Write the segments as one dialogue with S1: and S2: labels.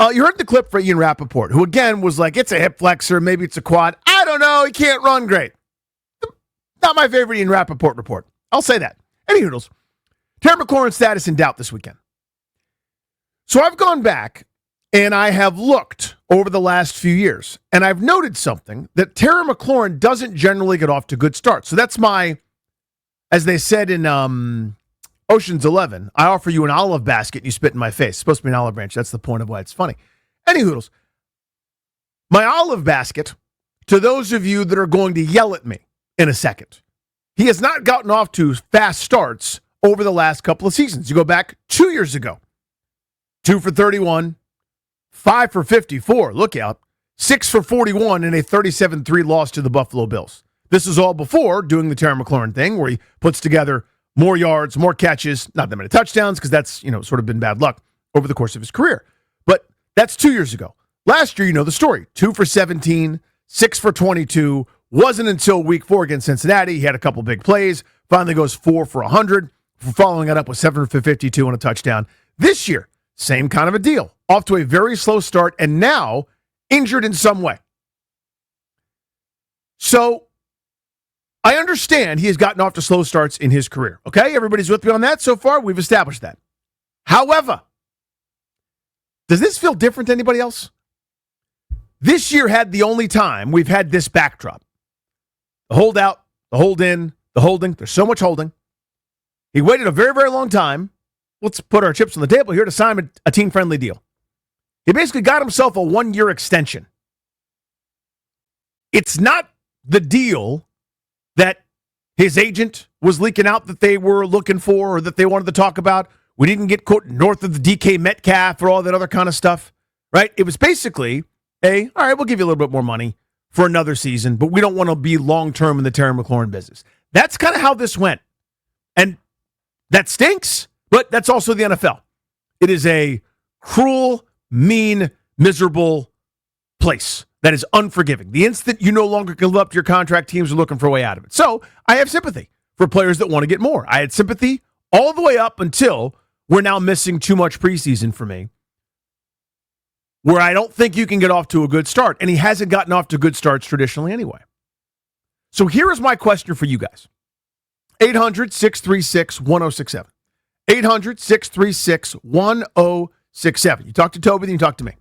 S1: You heard the clip for Ian Rappaport, who again was like, it's a hip flexor, maybe it's a quad. I don't know. He can't run great. Not my favorite Ian Rappaport report. I'll say that. Any hoodles. Terry McLaurin's status in doubt this weekend. So I've gone back and I have looked over the last few years, and I've noted something that Terry McLaurin doesn't generally get off to good starts. So that's my, as they said in Ocean's 11, I offer you an olive basket and you spit in my face. It's supposed to be an olive branch. That's the point of why it's funny. Any hoodles. My olive basket, to those of you that are going to yell at me in a second, he has not gotten off to fast starts over the last couple of seasons. You go back 2 years ago. 2 for 31, 5 for 54, look out, 6 for 41 in a 37-3 loss to the Buffalo Bills. This is all before doing the Terry McLaurin thing where he puts together more yards, more catches, not that many touchdowns because that's, sort of been bad luck over the course of his career. But that's 2 years ago. Last year, you know the story. 2 for 17, 6 for 22. Wasn't until week 4 against Cincinnati. He had a couple big plays. Finally goes 4 for 100. Following it up with 7 for 52 and a touchdown. This year, same kind of a deal. Off to a very slow start and now injured in some way. So I understand he has gotten off to slow starts in his career. Okay, everybody's with me on that so far? We've established that. However, does this feel different to anybody else? This year had the only time we've had this backdrop. The holdout, the hold in, the holding. There's so much holding. He waited a very, very long time. Let's put our chips on the table here to sign a team-friendly deal. He basically got himself a 1-year extension. It's not the deal that his agent was leaking out that they were looking for or that they wanted to talk about. We didn't get, quote, north of the DK Metcalf or all that other kind of stuff, right? It was basically all right, we'll give you a little bit more money for another season, but we don't want to be long-term in the Terry McLaurin business. That's kind of how this went. And that stinks, but that's also the NFL. It is a cruel, mean, miserable place that is unforgiving. The instant you no longer can live up to your contract, teams are looking for a way out of it. So I have sympathy for players that want to get more. I had sympathy all the way up until we're now missing too much preseason for me, where I don't think you can get off to a good start. And he hasn't gotten off to good starts traditionally anyway. So here is my question for you guys. 800-636-1067. 800-636-1067. You talk to Toby, then you talk to me.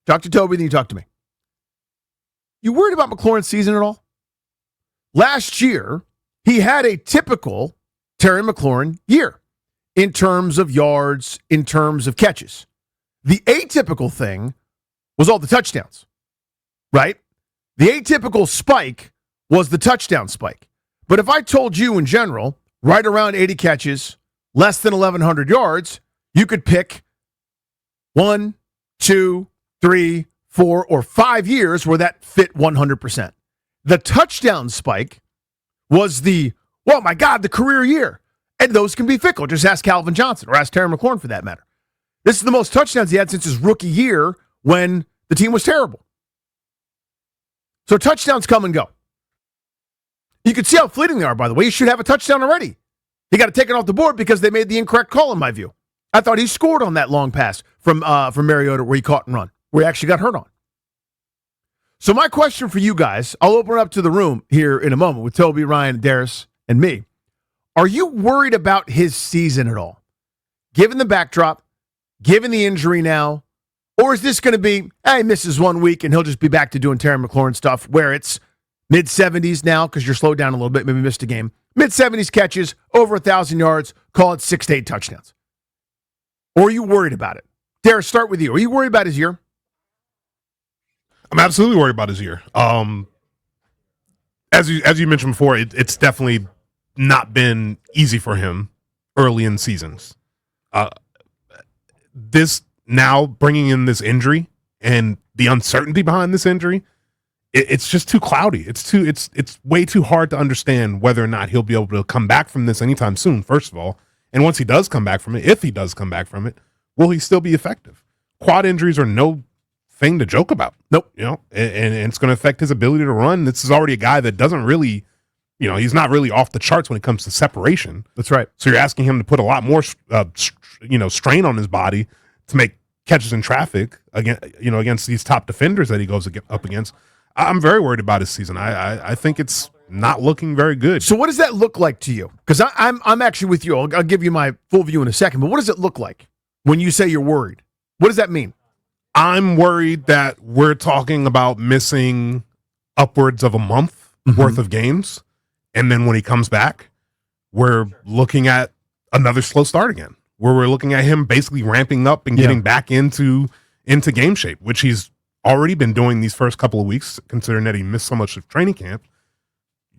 S1: Talk to Toby, then you talk to me. You worried about McLaurin's season at all? Last year, he had a typical Terry McLaurin year in terms of yards, in terms of catches. The atypical thing was all the touchdowns, right? The atypical spike was the touchdown spike. But if I told you in general, right around 80 catches, less than 1,100 yards, you could pick 1, 2, 3, 4, or 5 years where that fit 100%. The touchdown spike was the, oh my God, the career year. And those can be fickle. Just ask Calvin Johnson or ask Terry McLaurin for that matter. This is the most touchdowns he had since his rookie year when the team was terrible. So touchdowns come and go. You can see how fleeting they are, by the way. He should have a touchdown already. He got to take it off the board because they made the incorrect call, in my view. I thought he scored on that long pass from Mariota where he caught and run, where he actually got hurt on. So my question for you guys, I'll open it up to the room here in a moment with Toby, Ryan, Darius, and me. Are you worried about his season at all? Given the backdrop, given the injury now, or is this going to be, he misses 1 week and he'll just be back to doing Terry McLaurin stuff where it's mid-70s now because you're slowed down a little bit, maybe missed a game. Mid-70s catches, over 1,000 yards, call it 6 to 8 touchdowns. Or are you worried about it? Darius, start with you. Are you worried about his year?
S2: I'm absolutely worried about his year. As you mentioned before, it's definitely not been easy for him early in seasons. This now bringing in this injury and the uncertainty behind this injury, it's just too cloudy. It's way too hard to understand whether or not he'll be able to come back from this anytime soon, first of all. And once he does come back from it, if he does come back from it, will he still be effective? Quad injuries are no thing to joke about.
S1: Nope.
S2: And it's going to affect his ability to run. This is already a guy that doesn't really, he's not really off the charts when it comes to separation.
S1: That's right.
S2: So you're asking him to put a lot more, strain on his body to make catches in traffic against these top defenders that he goes up against, I'm very worried about his season. I think it's not looking very good.
S1: So what does that look like to you? Because I'm actually with you. I'll give you my full view in a second. But what does it look like when you say you're worried? What does that mean?
S2: I'm worried that we're talking about missing upwards of a month worth of games. And then when he comes back, we're looking at another slow start again, where we're looking at him basically ramping up and getting back into game shape, which he's already been doing these first couple of weeks, considering that he missed so much of training camp.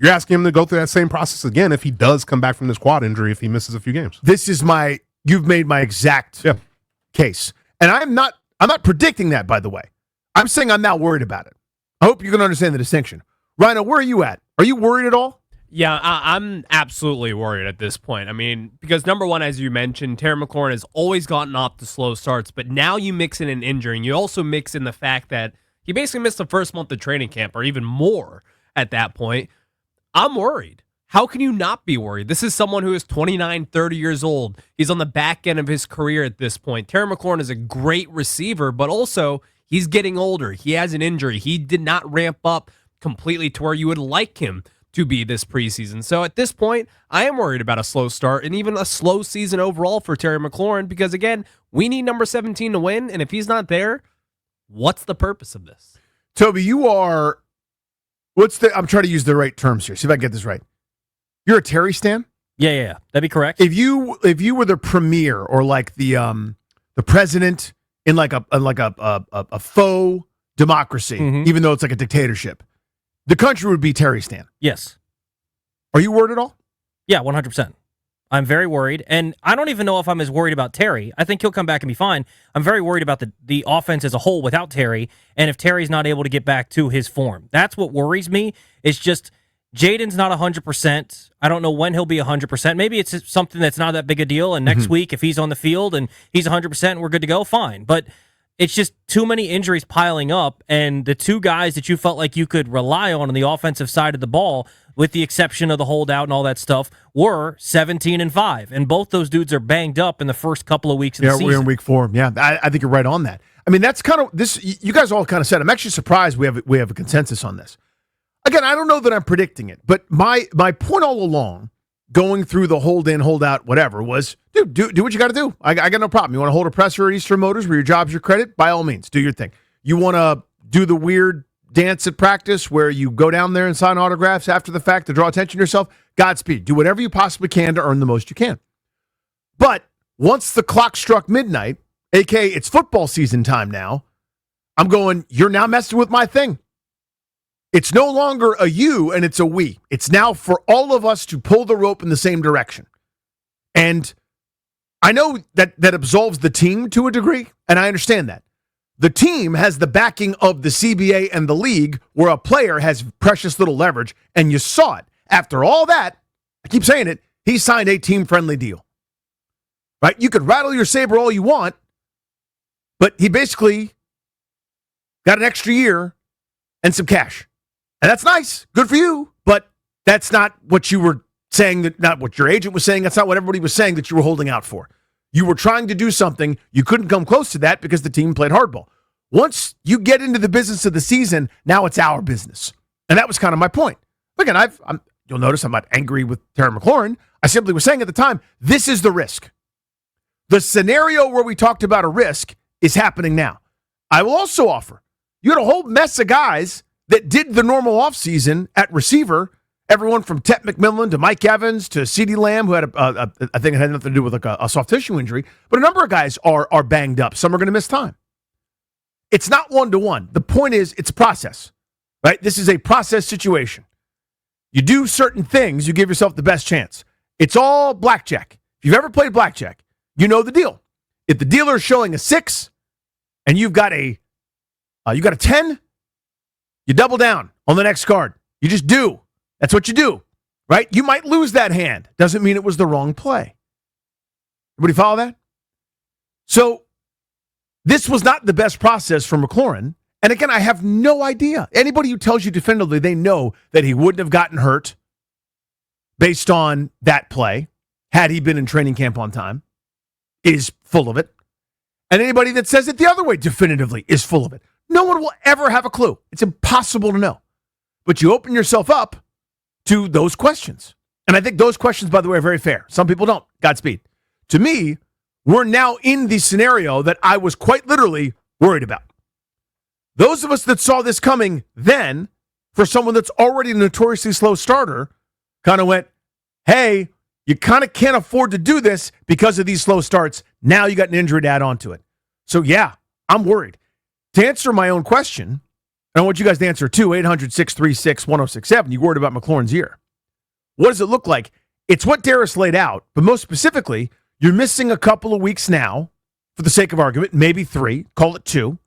S2: You're asking him to go through that same process again if he does come back from this quad injury, if he misses a few games.
S1: You've made my exact case. And I'm not predicting that, by the way. I'm saying I'm not worried about it. I hope you can understand the distinction. Rhino, where are you at? Are you worried at all?
S3: Yeah, I'm absolutely worried at this point. I mean, because number one, as you mentioned, Terry McLaurin has always gotten off to slow starts, but now you mix in an injury, and you also mix in the fact that he basically missed the first month of training camp, or even more at that point. I'm worried. How can you not be worried? This is someone who is 29, 30 years old. He's on the back end of his career at this point. Terry McLaurin is a great receiver, but also he's getting older. He has an injury. He did not ramp up completely to where you would like him to be this preseason. So at this point, I am worried about a slow start and even a slow season overall for Terry McLaurin because, again, we need number 17 to win, and if he's not there, what's the purpose of this?
S1: Toby, you are... I'm trying to use the right terms here. See if I can get this right. You're a Terry stan?
S4: Yeah. That'd be correct.
S1: If you were the premier or like the president in like a faux democracy, even though it's like a dictatorship, the country would be Terry stan.
S4: Yes.
S1: Are you worried at all?
S4: Yeah, 100%. I'm very worried, and I don't even know if I'm as worried about Terry. I think he'll come back and be fine. I'm very worried about the offense as a whole without Terry, and if Terry's not able to get back to his form. That's what worries me. It's just Jaden's not 100%. I don't know when he'll be 100%. Maybe it's something that's not that big a deal, and next week if he's on the field and he's 100% and we're good to go, fine. But it's just too many injuries piling up, and the two guys that you felt like you could rely on the offensive side of the ball, with the exception of the holdout and all that stuff, were 17-5. And both those dudes are banged up in the first couple of weeks of the season.
S1: Yeah, we're in week 4. Yeah, I think you're right on that. I mean, that's kind of this. You guys all kind of said. I'm actually surprised we have a consensus on this. Again, I don't know that I'm predicting it, but my point all along, going through the hold in, hold out, whatever, was, dude, do what you got to do. I got no problem. You want to hold a presser at Eastern Motors where your job's your credit? By all means, do your thing. You want to do the weird dance at practice where you go down there and sign autographs after the fact to draw attention to yourself? Godspeed. Do whatever you possibly can to earn the most you can. But once the clock struck midnight, a.k.a. it's football season time now, I'm going, you're now messing with my thing. It's no longer a you and it's a we. It's now for all of us to pull the rope in the same direction. And I know that absolves the team to a degree, and I understand that. The team has the backing of the CBA and the league where a player has precious little leverage, and you saw it. After all that, I keep saying it, he signed a team-friendly deal. Right? You could rattle your saber all you want, but he basically got an extra year and some cash. And that's nice. Good for you. But that's not what you were saying, not what your agent was saying. That's not what everybody was saying that you were holding out for. You were trying to do something. You couldn't come close to that because the team played hardball. Once you get into the business of the season, now it's our business. And that was kind of my point. Again, you'll notice I'm not angry with Terry McLaurin. I simply was saying at the time, this is the risk. The scenario where we talked about a risk is happening now. I will also offer, you had a whole mess of guys that did the normal offseason at receiver, everyone from Tet McMillan to Mike Evans to CeeDee Lamb, who had, I think it had nothing to do with like a soft tissue injury, but a number of guys are banged up. Some are going to miss time. It's not one-to-one. The point is, it's a process, right? This is a process situation. You do certain things, you give yourself the best chance. It's all blackjack. If you've ever played blackjack, you know the deal. If the dealer is showing a 6 and you've got a 10, you double down on the next card. You just do. That's what you do, right? You might lose that hand. Doesn't mean it was the wrong play. Everybody follow that? So this was not the best process for McLaurin. And again, I have no idea. Anybody who tells you definitively they know that he wouldn't have gotten hurt based on that play had he been in training camp on time is full of it. And anybody that says it the other way definitively is full of it. No one will ever have a clue. It's impossible to know. But you open yourself up to those questions. And I think those questions, by the way, are very fair. Some people don't. Godspeed. To me, we're now in the scenario that I was quite literally worried about. Those of us that saw this coming then, for someone that's already a notoriously slow starter, kind of went, hey, you kind of can't afford to do this because of these slow starts. Now you got an injury to add on to it. So, yeah, I'm worried. To answer my own question, and I want you guys to answer too, 800-636-1067, you worried about McLaurin's ear. What does it look like? It's what Darius laid out, but most specifically, you're missing a couple of weeks now, for the sake of argument, maybe 3, call it 2.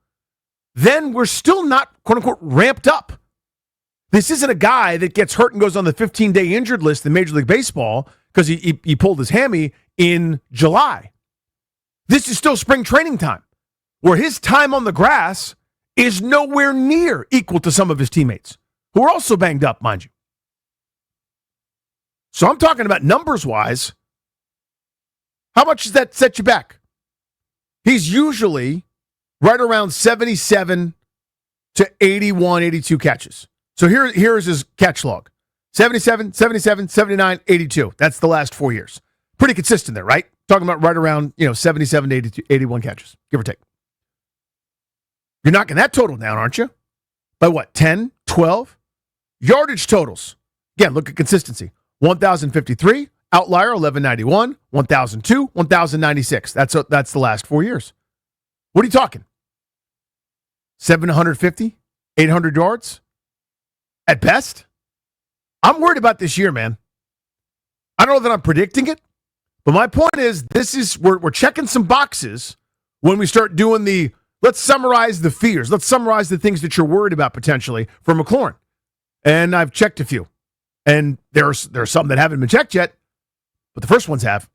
S1: Then we're still not, quote-unquote, ramped up. This isn't a guy that gets hurt and goes on the 15-day injured list in Major League Baseball because he pulled his hammy in July. This is still spring training time, where his time on the grass is nowhere near equal to some of his teammates, who are also banged up, mind you. So I'm talking about numbers-wise. How much does that set you back? He's usually right around 77 to 81, 82 catches. So here's his catch log. 77, 77, 79, 82. That's the last 4 years. Pretty consistent there, right? Talking about right around, 77 to 82, 81 catches, give or take. You're knocking that total down, aren't you? By what, 10, 12? Yardage totals. Again, look at consistency. 1,053, outlier 1,191, 1,002, 1,096. That's the last 4 years. What are you talking? 750, 800 yards? At best? I'm worried about this year, man. I don't know that I'm predicting it, but my point is we're checking some boxes when we start doing let's summarize the fears. Let's summarize the things that you're worried about potentially for McLaurin. And I've checked a few. And there are some that haven't been checked yet, but the first ones have.